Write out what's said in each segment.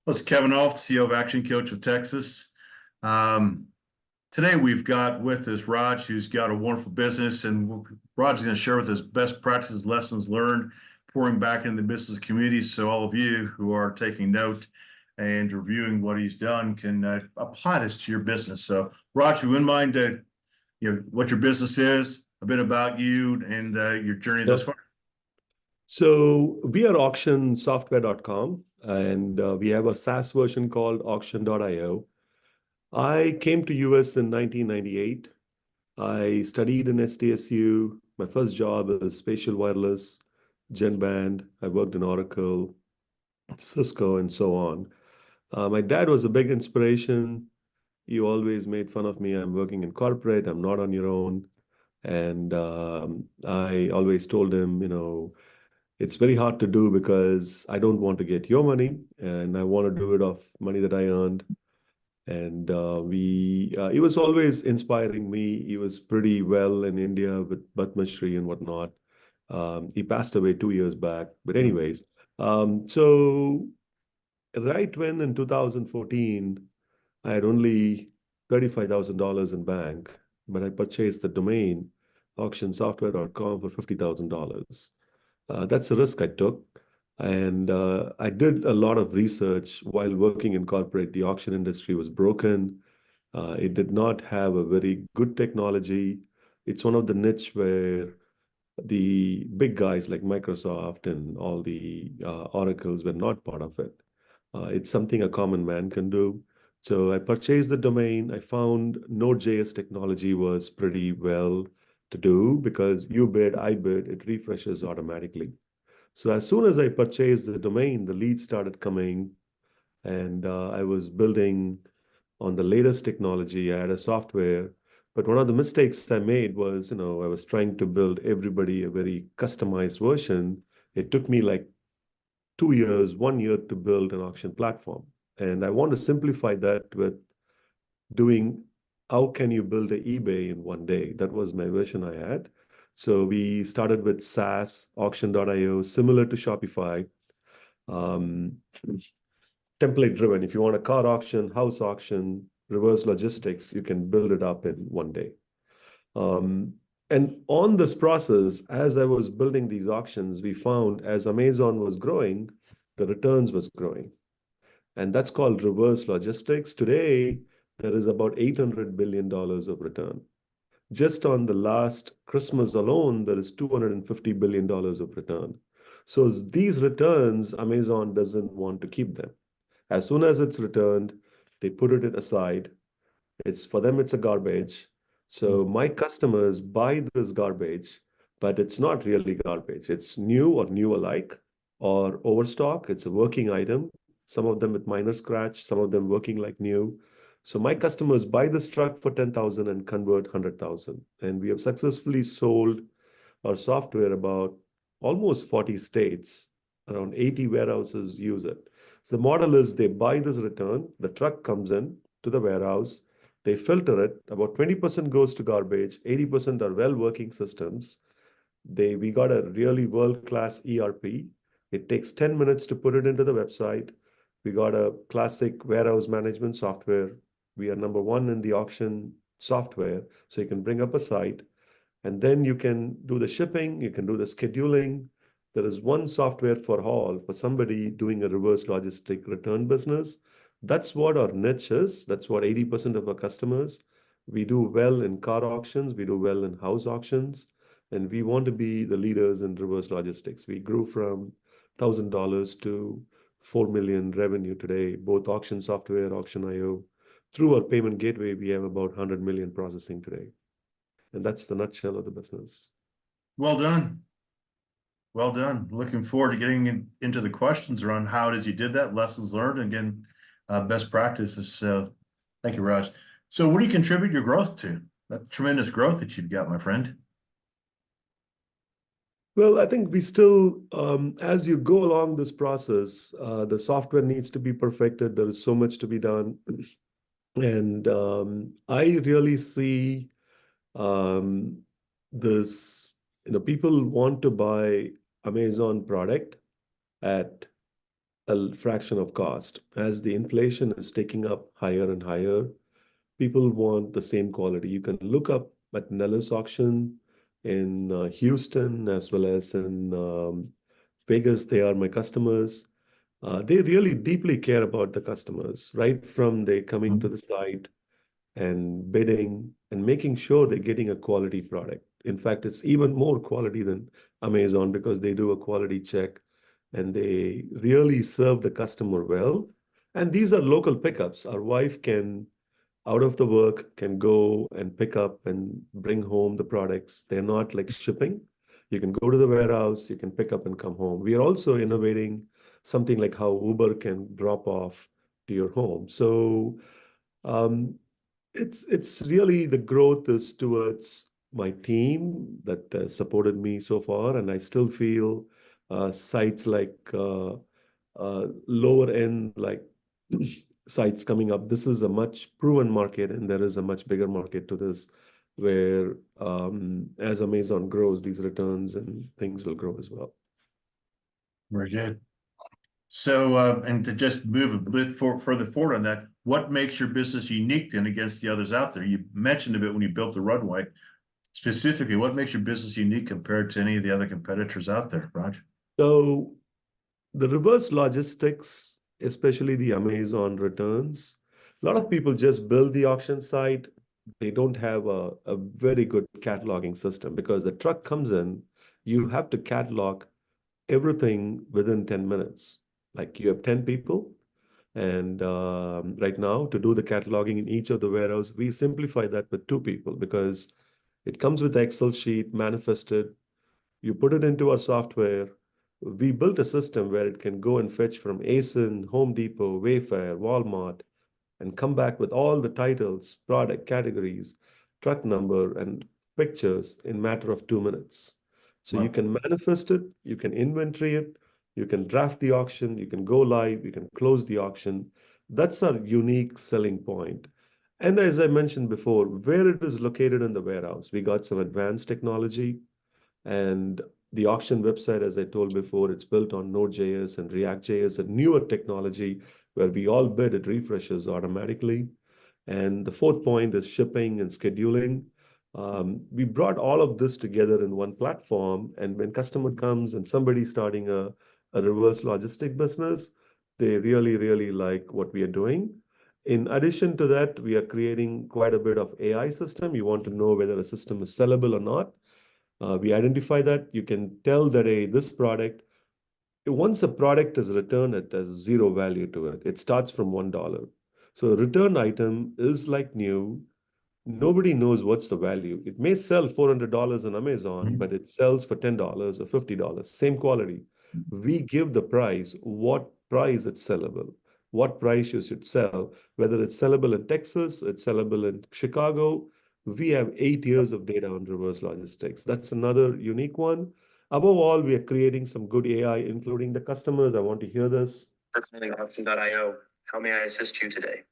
This is Kevin Alft, CEO of Action Coach of Texas. Today we've got with us Raj, who's got a wonderful business, and Raj is going to share with us best practices, lessons learned, pouring back into the business community. So all of you who are taking note and reviewing what he's done can apply this to your business. So Raj, you wouldn't mind, what your business is, a bit about you, and your journey thus far. So we are AuctionSoftware.com, and we have a SaaS version called Auction.io. I came to US in 1998. I studied in SDSU. My first job is spatial wireless, Gen Band. I worked in Oracle, Cisco, and so on. My dad was a big inspiration. He always made fun of me. I'm working in corporate. I'm not on your own. And I always told him, it's very hard to do because I don't want to get your money and I want to do it off money that I earned. And he was always inspiring me. He was pretty well in India with Padma Shri and whatnot. He passed away 2 years back. But anyways, so right when in 2014, I had only $35,000 in bank, but I purchased the domain AuctionSoftware.com for $50,000. That's a risk I took. And I did a lot of research while working in corporate. The auction industry was broken. It did not have a very good technology. It's one of the niche where the big guys like Microsoft and all the Oracles were not part of it. It's something a common man can do. So I purchased the domain. I found Node.js technology was pretty well to do because you bid, I bid, it refreshes automatically. So as soon as I purchased the domain, the leads started coming, and I was building on the latest technology. I had a software, but one of the mistakes I made was, I was trying to build everybody a very customized version. It took me like 2 years, 1 year to build an auction platform. And I want to simplify that with doing how can you build an eBay in one day? That was my vision I had. So we started with SaaS, Auction.io, similar to Shopify, template driven. If you want a car auction, house auction, reverse logistics, you can build it up in one day. And on this process, as I was building these auctions, we found as Amazon was growing, the returns was growing. And that's called reverse logistics. Today, there is about $800 billion of return. Just on the last Christmas alone, there is $250 billion of return. So these returns, Amazon doesn't want to keep them. As soon as it's returned, they put it aside. For them, it's a garbage. So my customers buy this garbage, but it's not really garbage. It's new or new alike or overstock. It's a working item. Some of them with minor scratch, some of them working like new. So my customers buy this truck for 10,000 and convert 100,000. And we have successfully sold our software about almost 40 states. Around 80 warehouses use it. So the model is they buy this return, the truck comes in to the warehouse, they filter it, about 20% goes to garbage, 80% are well-working systems. We got a really world-class ERP. It takes 10 minutes to put it into the website. We got a classic warehouse management software. We are number one in the auction software. So you can bring up a site and then you can do the shipping, you can do the scheduling. There is one software for all, for somebody doing a reverse logistic return business. That's what our niche is. That's what 80% of our customers. We do well in car auctions. We do well in house auctions. And we want to be the leaders in reverse logistics. We grew from $1,000 to 4 million revenue today, both auction software, Auction.io. Through our payment gateway, we have about 100 million processing today. And that's the nutshell of the business. Well done. Well done. Looking forward to getting into the questions around how it is you did that, lessons learned, and again, best practices. Thank you, Raj. So what do you contribute your growth to? That tremendous growth that you've got, my friend. Well, I think we still, as you go along this process, the software needs to be perfected. There is so much to be done. And I really see this, people want to buy Amazon product at a fraction of cost. As the inflation is taking up higher and higher, people want the same quality. You can look up at Nellis Auction in Houston as well as in Vegas. They are my customers. They really deeply care about the customers, right from they coming to the site and bidding and making sure they're getting a quality product. In fact, it's even more quality than Amazon because they do a quality check and they really serve the customer well. And these are local pickups. Our wife can, out of the work, can go and pick up and bring home the products. They're not like shipping. You can go to the warehouse, you can pick up and come home. We are also innovating something like how Uber can drop off to your home. So um, it's really the growth is towards my team that supported me so far, and I still feel sites like lower end like sites coming up. This is a much proven market, and there is a much bigger market to this, where as Amazon grows, these returns and things will grow as well. Very good. So, and to just move a bit further forward on that, what makes your business unique then against the others out there? You mentioned a bit when you built the runway. Specifically, what makes your business unique compared to any of the other competitors out there, Raj? So the reverse logistics, especially the Amazon returns, a lot of people just build the auction site. They don't have a very good cataloging system because the truck comes in, you have to catalog everything within 10 minutes. Like you have 10 people, and right now to do the cataloging in each of the warehouse, we simplify that with 2 people because it comes with the Excel sheet manifested. You put it into our software. We built a system where it can go and fetch from ASIN, Home Depot, Wayfair, Walmart, and come back with all the titles, product categories, truck number, and pictures in matter of 2 minutes. So you Well, can manifest it, you can inventory it, you can draft the auction, you can go live, you can close the auction. That's our unique selling point. And as I mentioned before, where it is located in the warehouse, we got some advanced technology, and the auction website, as I told before, it's built on Node.js and React.js, a newer technology where we all bid, it refreshes automatically. And the fourth point is shipping and scheduling. We brought all of this together in one platform. And when customer comes and somebody's starting a reverse logistic business, they really, really like what we are doing. In addition to that, we are creating quite a bit of AI system. You want to know whether a system is sellable or not. We identify that. You can tell that this product, once a product is returned, it has zero value to it. It starts from $1. So a return item is like new. Nobody knows what's the value. It may sell $400 on Amazon, but it sells for $10 or $50, same quality. We give the price, what price it's sellable, what price you should sell, whether it's sellable in Texas, it's sellable in Chicago. We have 8 years of data on reverse logistics. That's another unique one. Above all, we are creating some good AI, including the customers. I want to hear this. Auction.io. How may I assist you today?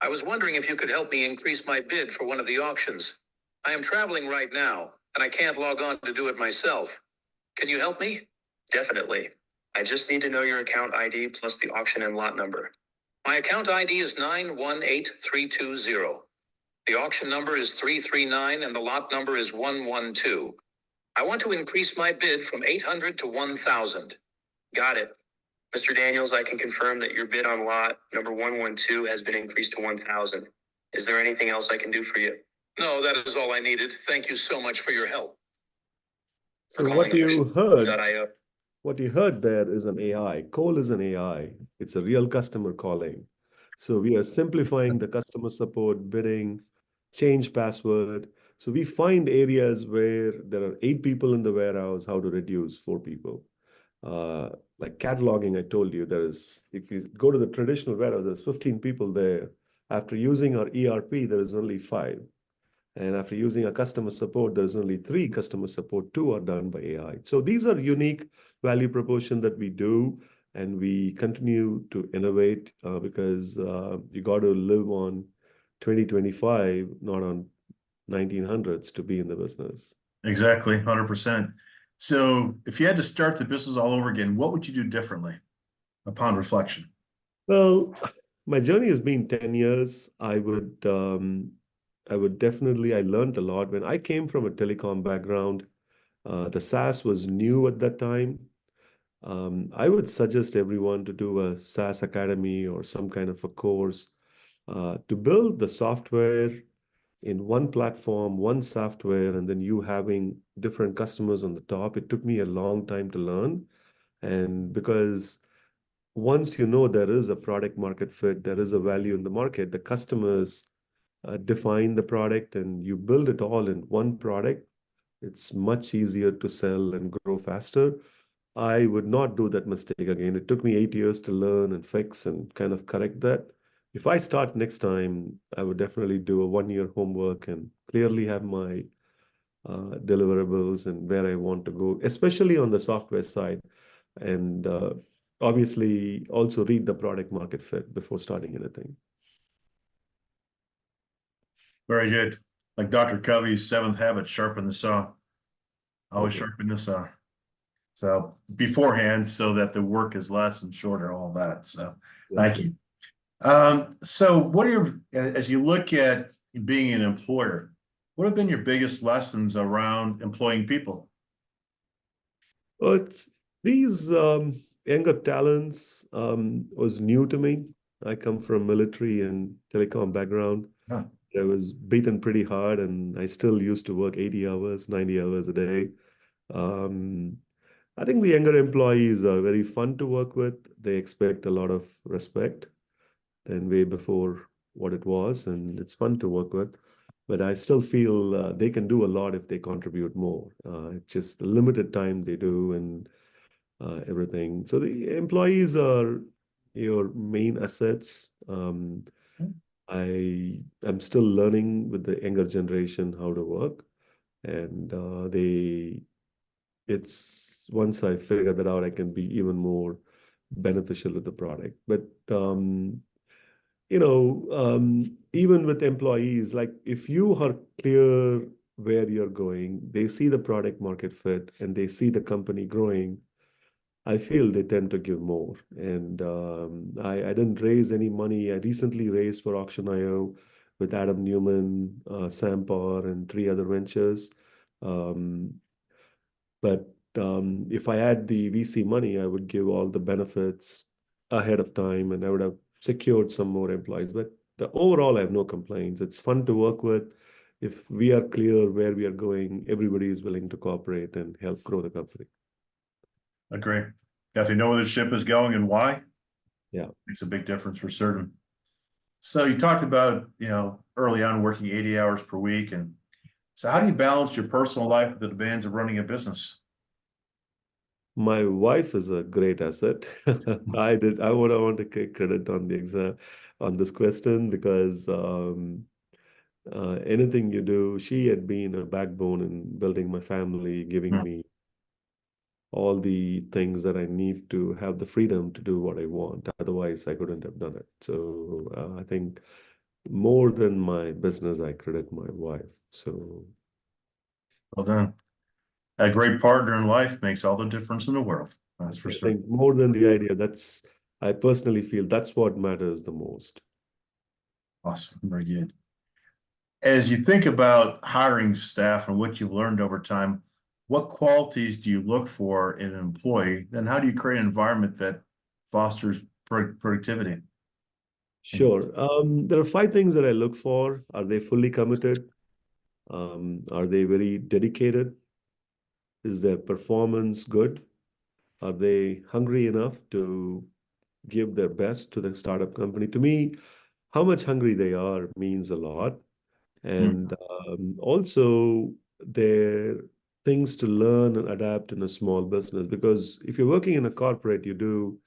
I was wondering if you could help me increase my bid for one of the auctions. I am traveling right now, and I can't log on to do it myself. Can you help me? Definitely. I just need to know your account ID plus the auction and lot number. My account ID is 918320. The auction number is 339 and the lot number is 112. I want to increase my bid from 800 to 1,000. Got it. Mr. Daniels, I can confirm that your bid on lot number 112 has been increased to 1,000. Is there anything else I can do for you? No, that is all I needed. Thank you so much for your help. So what you heard there is an AI. Call is an AI. It's a real customer calling. So we are simplifying the customer support, bidding, change password. So we find areas where there are 8 people in the warehouse, how to reduce 4 people. Like cataloging, I told you, if you go to the traditional warehouse, there's 15 people there. After using our ERP, there is only 5. And after using a customer support, there's only 3 customer support, 2 are done by AI. So these are unique value proposition that we do, and we continue to innovate because you got to live on 2025, not on 1900s to be in the business. Exactly, 100%. So if you had to start the business all over again, what would you do differently? upon reflection? Well, my journey has been 10 years. I would definitely, I learned a lot. When I came from a telecom background, the SaaS was new at that time. I would suggest everyone to do a SaaS academy or some kind of a course to build the software in one platform, one software, and then you having different customers on the top. It took me a long time to learn. And because once you know there is a product market fit, there is a value in the market, the customers define the product and you build it all in one product, it's much easier to sell and grow faster. I would not do that mistake again. It took me 8 years to learn and fix and kind of correct that. If I start next time, I would definitely do a 1 year homework and clearly have my deliverables and where I want to go, especially on the software side. And obviously also read the product market fit before starting anything. Very good. Like Dr. Covey's seventh habit, sharpen the saw. Always Okay. sharpen the saw. So beforehand, so that the work is less and shorter, all that. So thank you. So what are your, as you look at being an employer, what have been your biggest lessons around employing people? Well, these younger talents was new to me. I come from military and telecom background. Huh. I was beaten pretty hard, and I still used to work 80 hours, 90 hours a day. Um, I think the younger employees are very fun to work with. They expect a lot of respect than way before what it was, and it's fun to work with. But I still feel they can do a lot if they contribute more. It's just the limited time they do and everything. So the employees are your main assets. I am still learning with the younger generation how to work, and it's once I figure that out, I can be even more beneficial with the product. But even with employees, like if you are clear where you're going, they see the product market fit and they see the company growing, I feel they tend to give more. And I didn't raise any money. I recently raised for Auction.io with Adam Newman, Sam Parr, and 3 other ventures. Um, but if I had the VC money, I would give all the benefits ahead of time and I would have secured some more employees. But overall, I have no complaints. It's fun to work with. If we are clear where we are going, everybody is willing to cooperate and help grow the company. Agree. Got to know where the ship is going and why. Yeah. Makes a big difference for certain. So you talked about, early on working 80 hours per week. And so how do you balance your personal life with the demands of running a business? My wife is a great asset. I want to take credit on the exam on this question because anything you do, she had been a backbone in building my family, giving me all the things that I need to have the freedom to do what I want. Otherwise, I couldn't have done it. So I think more than my business, I credit my wife. So Well done. A great partner in life makes all the difference in the world. That's for I sure. think more than the idea, I personally feel that's what matters the most. Awesome. Very good. As you think about hiring staff and what you've learned over time, what qualities do you look for in an employee? And how do you create an environment that fosters productivity? Sure. There are 5 things that I look for. Are they fully committed? Are they very dedicated? Is their performance good? Are they hungry enough to give their best to the startup company? To me, how much hungry they are means a lot. And also their things to learn and adapt in a small business. Because if you're working in a corporate, you do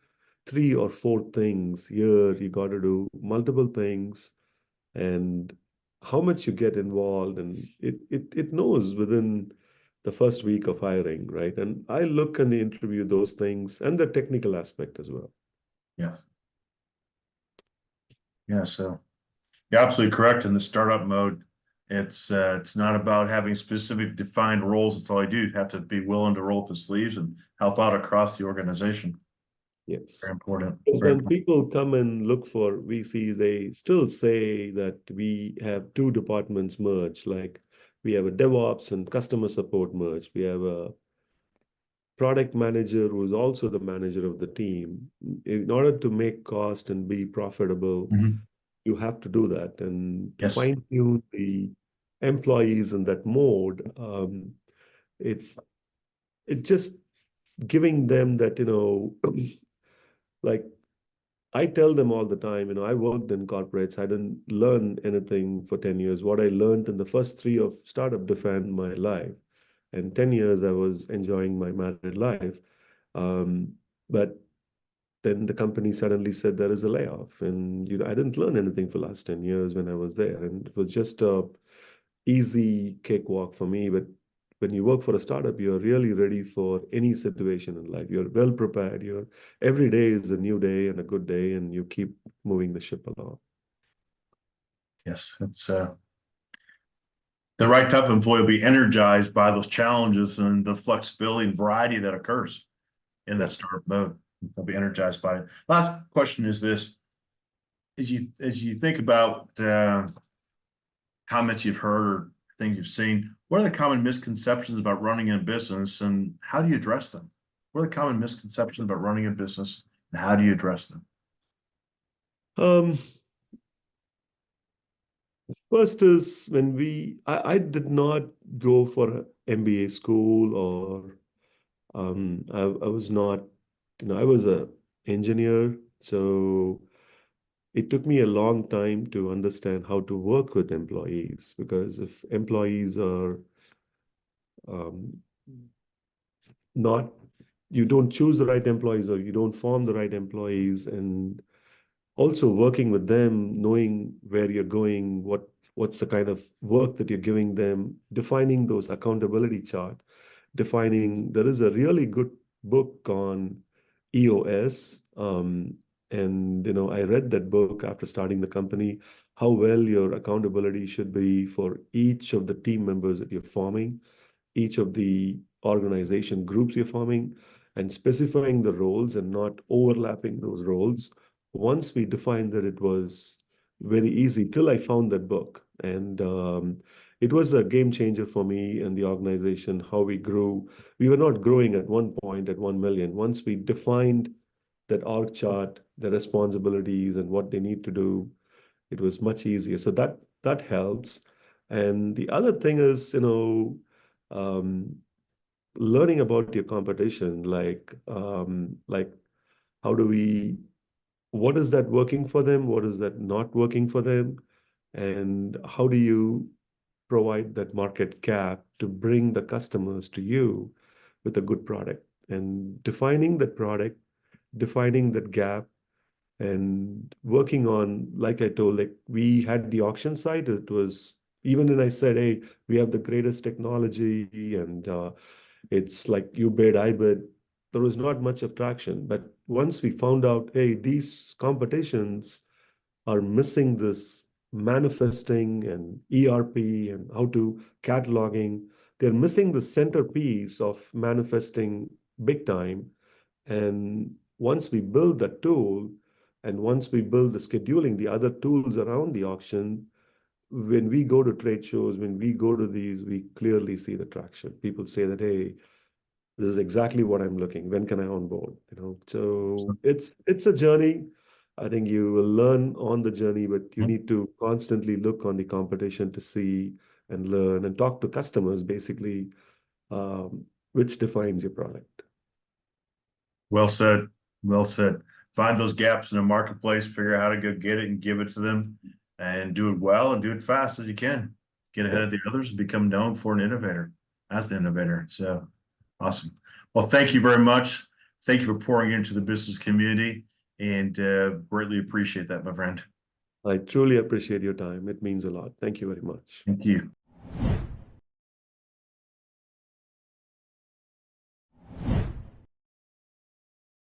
3 or 4 things. Here, you got to do multiple things, and how much you get involved, and it knows within the first week of hiring, right? And I look in the interview those things and the technical aspect as well. Yes. Yeah. So you're absolutely correct. In the startup mode, it's not about having specific defined roles. It's all I do. You have to be willing to roll up the sleeves and help out across the organization. Yes. Very important. Because Very when important. people come and look for VCs, they still say that we have two departments merged, like we have a DevOps and customer support merged. We have a product manager who is also the manager of the team. In order to make cost and be profitable, Mhm. you have to do that. And to Yes. fine tune the employees in that mode, it it just giving them that, like I tell them all the time, I worked in corporates. I didn't learn anything for 10 years. What I learned in the first three of startup defined my life. And 10 years, I was enjoying my married life. But then the company suddenly said there is a layoff. And I didn't learn anything for the last 10 years when I was there. And it was just a easy cakewalk for me. But when you work for a startup, you're really ready for any situation in life. You're well prepared. Every day is a new day and a good day, and you keep moving the ship along. Yes. It's the right type of employee will be energized by those challenges and the flexibility and variety that occurs in that startup mode. They'll be energized by it. Last question is this: as you think about comments you've heard or things you've seen, what are the common misconceptions about running a business, and how do you address them? What are the common misconceptions about running a business, and how do you address them? First is I did not go for MBA school, or I was not, I was a engineer. So it took me a long time to understand how to work with employees, because if employees are um, not, you don't choose the right employees, or you don't form the right employees, and also working with them, knowing where you're going, what's the kind of work that you're giving them, defining those accountability chart, defining. There is a really good book on EOS, and I read that book after starting the company, how well your accountability should be for each of the team members that you're forming, each of the organization groups you're forming, and specifying the roles and not overlapping those roles. Once we defined that, it was very easy till I found that book. And it was a game changer for me and the organization, how we grew. We were not growing at one point at 1 million. Once we defined that org chart, the responsibilities and what they need to do, it was much easier. So that helps. And the other thing is, um, learning about your competition, like how do we, what is that working for them? What is that not working for them? And how do you provide that market cap to bring the customers to you with a good product? And defining that product, defining that gap, and working on, like I told, like we had the auction site. It was, even when I said, hey, we have the greatest technology, and it's like you bid, I bid, there was not much of traction. But once we found out, hey, these competitions are missing this manifesting and ERP and how to cataloging, they're missing the centerpiece of manifesting big time. And once we build that tool, and once we build the scheduling, the other tools around the auction, when we go to trade shows, when we go to these, we clearly see the traction. People say that, hey, this is exactly what I'm looking. When can I onboard? So it's a journey. I think you will learn on the journey, but you need to constantly look on the competition to see and learn and talk to customers, basically, which defines your product. Well said. Well said. Find those gaps in the marketplace, figure out how to go get it and give it to them, and do it well and do it fast as you can. Get ahead of the others and become known for an innovator, as the innovator. So awesome. Well, thank you very much. Thank you for pouring into the business community, and greatly appreciate that, my friend. I truly appreciate your time. It means a lot. Thank you very much. Thank you.